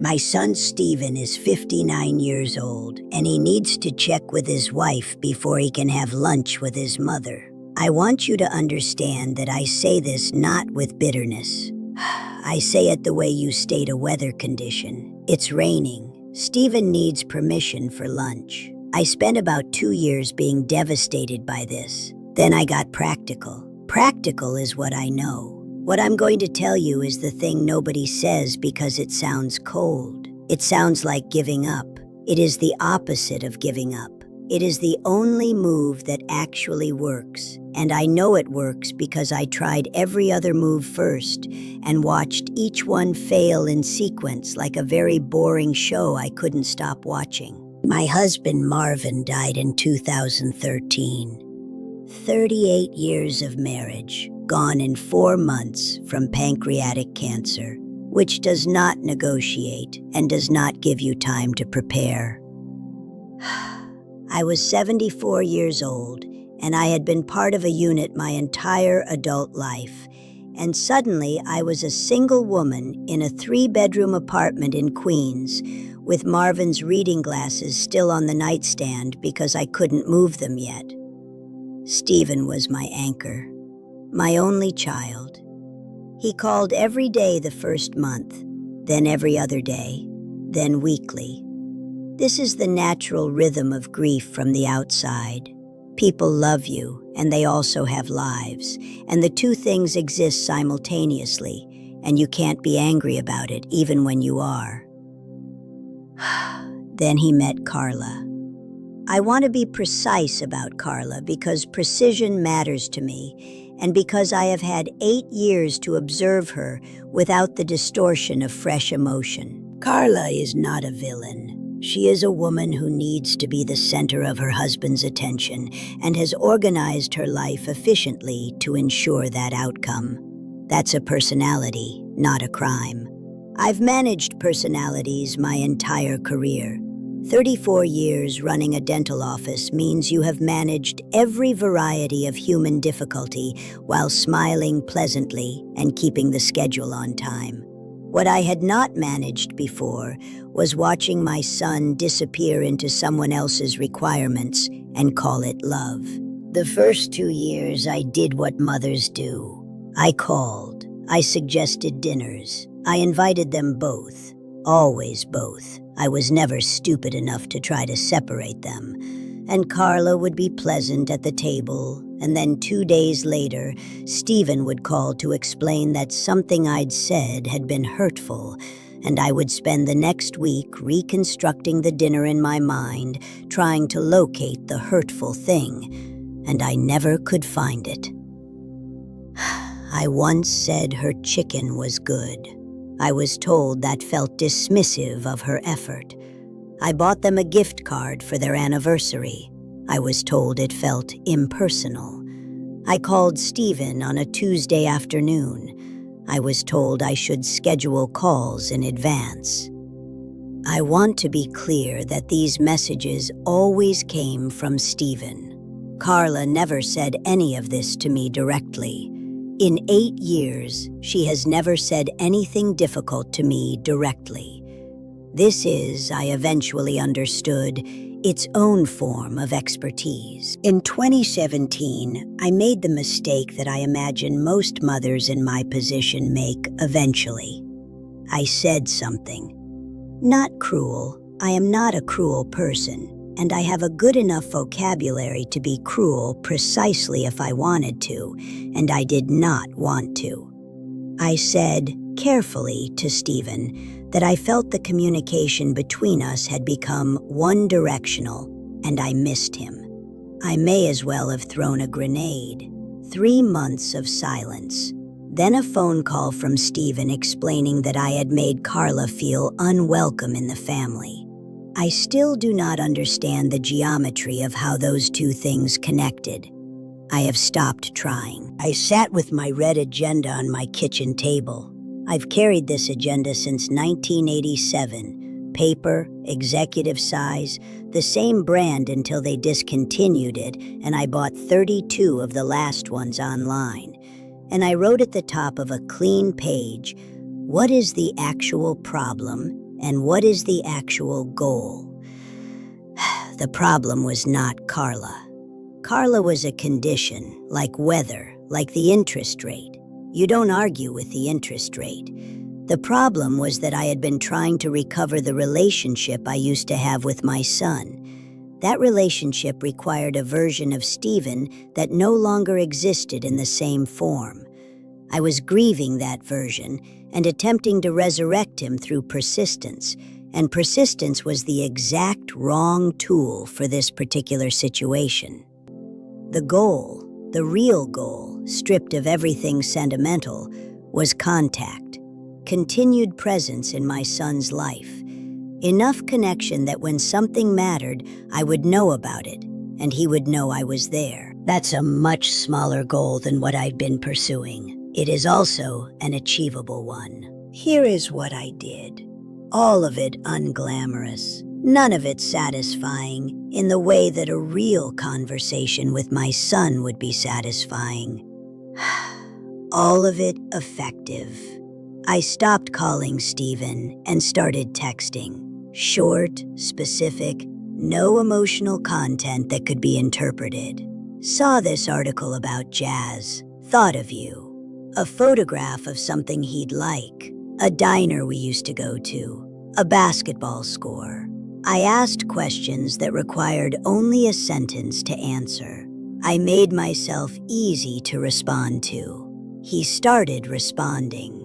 My son Steven is 59 years old, and he needs to check with his wife before he can have lunch with his mother. I want you to understand that I say this not with bitterness. I say it the way you state a weather condition. It's raining. Steven needs permission for lunch. I spent about 2 years being devastated by this. Then I got practical. Practical is what I know. What I'm going to tell you is the thing nobody says because it sounds cold. It sounds like giving up. It is the opposite of giving up. It is the only move that actually works. And I know it works because I tried every other move first and watched each one fail in sequence like a very boring show I couldn't stop watching. My husband Marvin died in 2013. 38 years of marriage, gone in 4 months from pancreatic cancer, which does not negotiate and does not give you time to prepare. I was 74 years old, and I had been part of a unit my entire adult life, and suddenly I was a single woman in a 3-bedroom apartment in Queens, with Marvin's reading glasses still on the nightstand because I couldn't move them yet. Steven was my anchor, my only child. He called every day the first month, then every other day, then weekly. This is the natural rhythm of grief from the outside. People love you, and they also have lives, and the two things exist simultaneously, and you can't be angry about it even when you are. Then he met Carla. I want to be precise about Carla because precision matters to me, and because I have had 8 years to observe her without the distortion of fresh emotion. Carla is not a villain. She is a woman who needs to be the center of her husband's attention and has organized her life efficiently to ensure that outcome. That's a personality, not a crime. I've managed personalities my entire career. 34 years running a dental office means you have managed every variety of human difficulty while smiling pleasantly and keeping the schedule on time. What I had not managed before was watching my son disappear into someone else's requirements and call it love. The first 2 years I did what mothers do. I called. I suggested dinners. I invited them both. Always both. I was never stupid enough to try to separate them. And Carla would be pleasant at the table, and then 2 days later, Steven would call to explain that something I'd said had been hurtful, and I would spend the next week reconstructing the dinner in my mind, trying to locate the hurtful thing, and I never could find it. I once said her chicken was good. I was told that felt dismissive of her effort. I bought them a gift card for their anniversary. I was told it felt impersonal. I called Steven on a Tuesday afternoon. I was told I should schedule calls in advance. I want to be clear that these messages always came from Steven. Carla never said any of this to me directly. In 8 years, she has never said anything difficult to me directly. This is, I eventually understood, its own form of expertise. In 2017, I made the mistake that I imagine most mothers in my position make eventually. I said something. Not cruel. I am not a cruel person, and I have a good enough vocabulary to be cruel precisely if I wanted to, and I did not want to. I said, carefully, to Steven, that I felt the communication between us had become one-directional, and I missed him. I may as well have thrown a grenade. 3 months of silence. Then a phone call from Steven explaining that I had made Carla feel unwelcome in the family. I still do not understand the geometry of how those two things connected. I have stopped trying. I sat with my red agenda on my kitchen table. I've carried this agenda since 1987. Paper, executive size, the same brand until they discontinued it, and I bought 32 of the last ones online. And I wrote at the top of a clean page, what is the actual problem And what is the actual goal? The problem was not Carla. Carla was a condition, like weather, like the interest rate. You don't argue with the interest rate. The problem was that I had been trying to recover the relationship I used to have with my son. That relationship required a version of Stephen that no longer existed in the same form. I was grieving that version and attempting to resurrect him through persistence, and persistence was the exact wrong tool for this particular situation. The goal, the real goal, stripped of everything sentimental, was contact, continued presence in my son's life, enough connection that when something mattered, I would know about it, and he would know I was there. That's a much smaller goal than what I'd been pursuing. It is also an achievable one. Here is what I did. All of it unglamorous. None of it satisfying in the way that a real conversation with my son would be satisfying. All of it effective. I stopped calling Stephen and started texting. Short, specific, no emotional content that could be interpreted. Saw this article about jazz. Thought of you. A photograph of something he'd like. A diner we used to go to. A basketball score. I asked questions that required only a sentence to answer. I made myself easy to respond to. He started responding.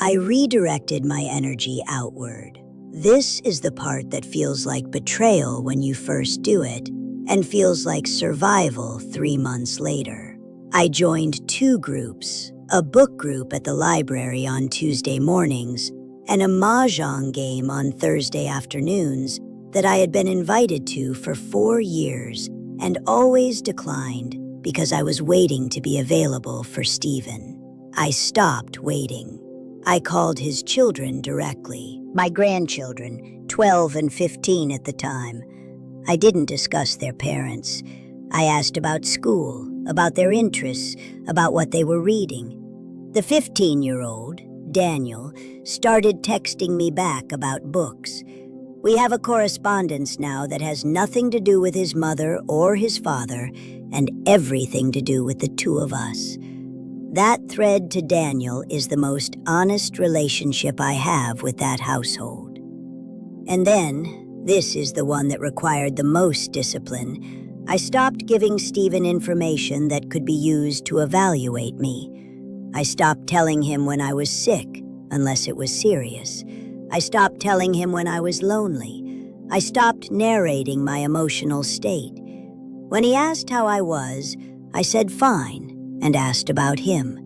I redirected my energy outward. This is the part that feels like betrayal when you first do it, and feels like survival 3 months later. I joined 2 groups, a book group at the library on Tuesday mornings, and a mahjong game on Thursday afternoons that I had been invited to for 4 years and always declined because I was waiting to be available for Stephen. I stopped waiting. I called his children directly, my grandchildren, 12 and 15 at the time. I didn't discuss their parents. I asked about school, about their interests, about what they were reading. The 15-year-old, Daniel, started texting me back about books. We have a correspondence now that has nothing to do with his mother or his father, and everything to do with the 2 of us. That thread to Daniel is the most honest relationship I have with that household. And then, this is the one that required the most discipline. I stopped giving Stephen information that could be used to evaluate me. I stopped telling him when I was sick, unless it was serious. I stopped telling him when I was lonely. I stopped narrating my emotional state. When he asked how I was, I said fine, and asked about him.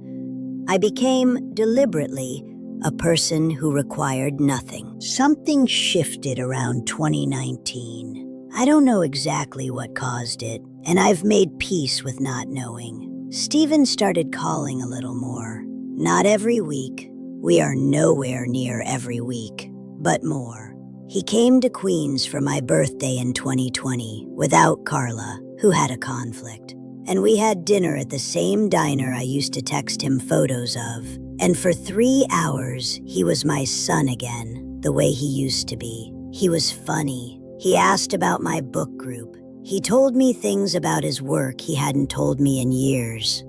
I became, deliberately, a person who required nothing. Something shifted around 2019. I don't know exactly what caused it, and I've made peace with not knowing. Stephen started calling a little more. Not every week. We are nowhere near every week, but more. He came to Queens for my birthday in 2020 without Carla, who had a conflict. And we had dinner at the same diner I used to text him photos of. And for 3 hours, he was my son again, the way he used to be. He was funny. He asked about my book group. He told me things about his work he hadn't told me in years.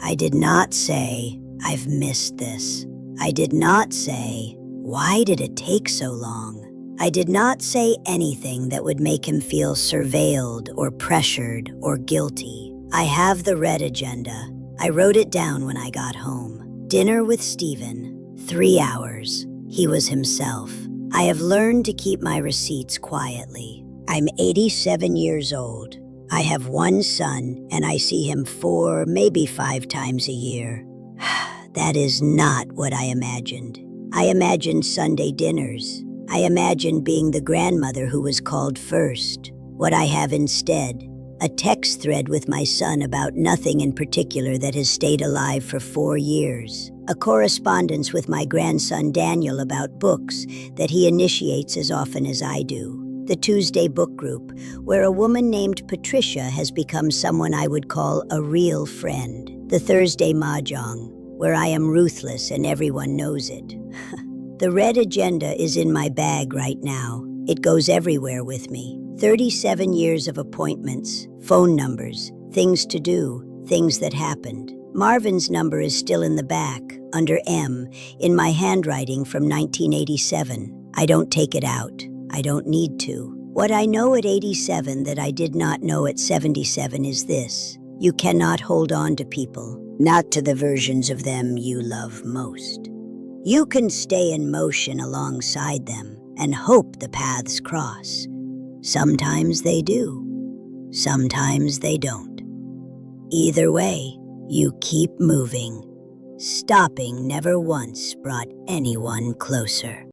I did not say, I've missed this. I did not say, why did it take so long? I did not say anything that would make him feel surveilled or pressured or guilty. I have the red agenda. I wrote it down when I got home. Dinner with Stephen, 3 hours. He was himself. I have learned to keep my receipts quietly. I'm 87 years old. I have 1 son, and I see him 4, maybe 5 times a year. That is not what I imagined. I imagined Sunday dinners. I imagined being the grandmother who was called first. What I have instead, a text thread with my son about nothing in particular that has stayed alive for 4 years. A correspondence with my grandson Daniel about books that he initiates as often as I do. The Tuesday book group, where a woman named Patricia has become someone I would call a real friend. The Thursday mahjong, where I am ruthless and everyone knows it. The red agenda is in my bag right now. It goes everywhere with me. 37 years of appointments, phone numbers, things to do, things that happened. Marvin's number is still in the back, under M, in my handwriting from 1987. I don't take it out. I don't need to. What I know at 87 that I did not know at 77 is this. You cannot hold on to people, not to the versions of them you love most. You can stay in motion alongside them and hope the paths cross. Sometimes they do. Sometimes they don't. Either way, you keep moving. Stopping never once brought anyone closer.